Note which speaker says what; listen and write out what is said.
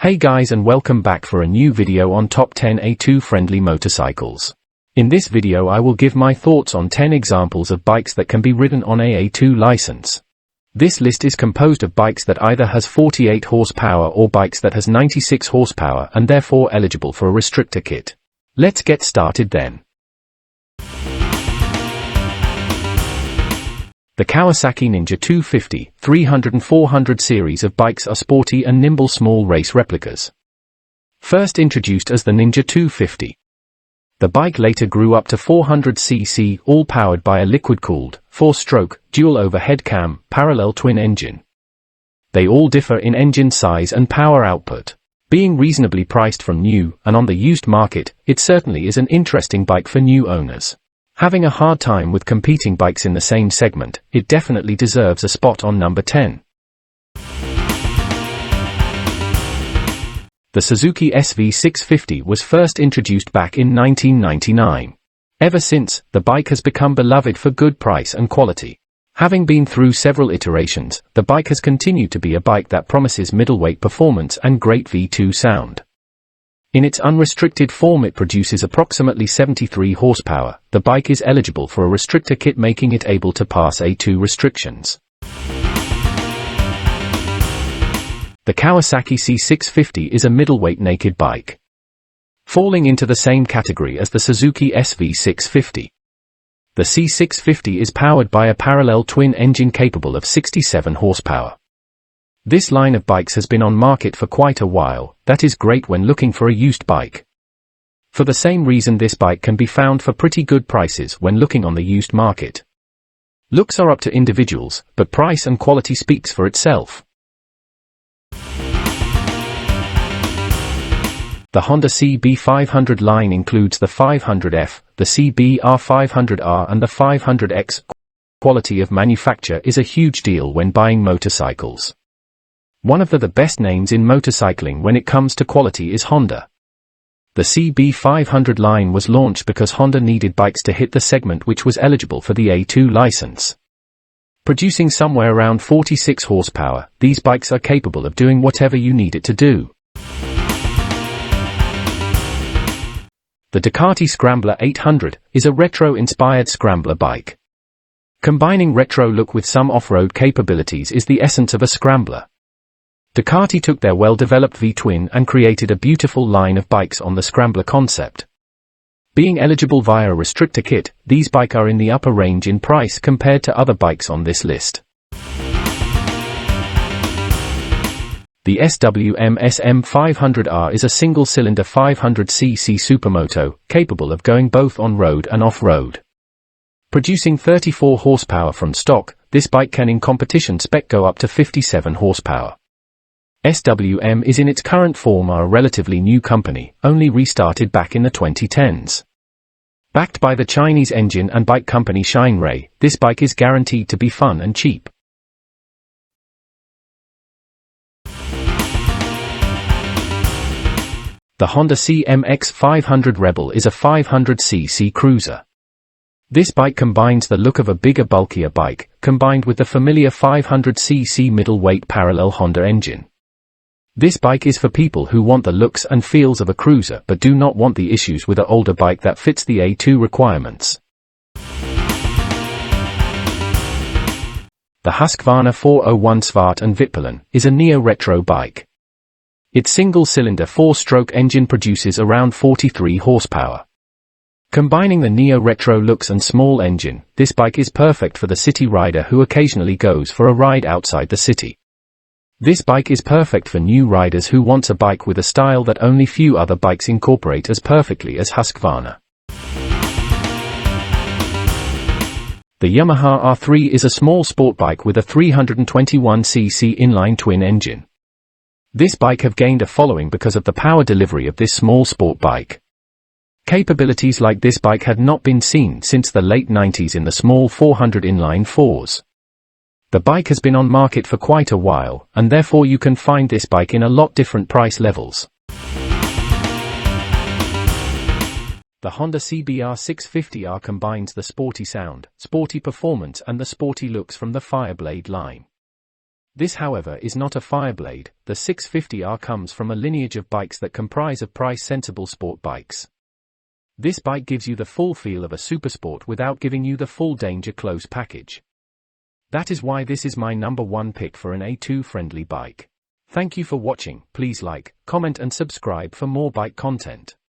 Speaker 1: Hey guys, and welcome back for a new video on top 10 A2 friendly motorcycles. In this video I will give my thoughts on 10 examples of bikes that can be ridden on a A2 license. This list is composed of bikes that either has 48 horsepower or bikes that has 96 horsepower and therefore eligible for a restrictor kit. Let's get started then. The Kawasaki Ninja 250, 300 and 400 series of bikes are sporty and nimble small race replicas. First introduced as the Ninja 250. The bike later grew up to 400cc, all powered by a liquid-cooled, 4-stroke, dual overhead cam, parallel twin engine. They all differ in engine size and power output. Being reasonably priced from new and on the used market, it certainly is an interesting bike for new owners. Having a hard time with competing bikes in the same segment, it definitely deserves a spot on number 10. The Suzuki SV650 was first introduced back in 1999. Ever since, the bike has become beloved for good price and quality. Having been through several iterations, the bike has continued to be a bike that promises middleweight performance and great V2 sound. In its unrestricted form it produces approximately 73 horsepower. The bike is eligible for a restrictor kit, making it able to pass A2 restrictions. The Kawasaki C650 is a middleweight naked bike, falling into the same category as the Suzuki SV650. The C650 is powered by a parallel twin engine capable of 67 horsepower. This line of bikes has been on market for quite a while. That is great when looking for a used bike. For the same reason, this bike can be found for pretty good prices when looking on the used market. Looks are up to individuals, but price and quality speaks for itself. The Honda CB500 line includes the 500F, the CBR500R and the 500X. Quality of manufacture is a huge deal when buying motorcycles. One of the best names in motorcycling when it comes to quality is Honda. The CB500 line was launched because Honda needed bikes to hit the segment which was eligible for the A2 license. Producing somewhere around 46 horsepower, these bikes are capable of doing whatever you need it to do. The Ducati Scrambler 800 is a retro-inspired scrambler bike. Combining retro look with some off-road capabilities is the essence of a scrambler. Ducati took their well-developed V-twin and created a beautiful line of bikes on the Scrambler concept. Being eligible via a restrictor kit, these bikes are in the upper range in price compared to other bikes on this list. The SWM SM500R is a single-cylinder 500cc supermoto, capable of going both on-road and off-road. Producing 34 horsepower from stock, this bike can in competition spec go up to 57 horsepower. SWM is in its current form a relatively new company, only restarted back in the 2010s. Backed by the Chinese engine and bike company Shinrei, this bike is guaranteed to be fun and cheap. The Honda CMX500 Rebel is a 500cc cruiser. This bike combines the look of a bigger, bulkier bike, combined with the familiar 500cc middleweight parallel Honda engine. This bike is for people who want the looks and feels of a cruiser but do not want the issues with an older bike that fits the A2 requirements. The Husqvarna 401 Svart and Vitpillen is a neo-retro bike. Its single-cylinder 4-stroke engine produces around 43 horsepower. Combining the neo-retro looks and small engine, this bike is perfect for the city rider who occasionally goes for a ride outside the city. This bike is perfect for new riders who wants a bike with a style that only few other bikes incorporate as perfectly as Husqvarna. The Yamaha R3 is a small sport bike with a 321cc inline twin engine. This bike have gained a following because of the power delivery of this small sport bike. Capabilities like this bike had not been seen since the late 90s in the small 400 inline fours. The bike has been on market for quite a while, and therefore you can find this bike in a lot different price levels. The Honda CBR650R combines the sporty sound, sporty performance and the sporty looks from the Fireblade line. This however is not a Fireblade. The 650R comes from a lineage of bikes that comprise of price-sensible sport bikes. This bike gives you the full feel of a supersport without giving you the full danger close package. That is why this is my number one pick for an A2-friendly bike. Thank you for watching. Please like, comment and subscribe for more bike content.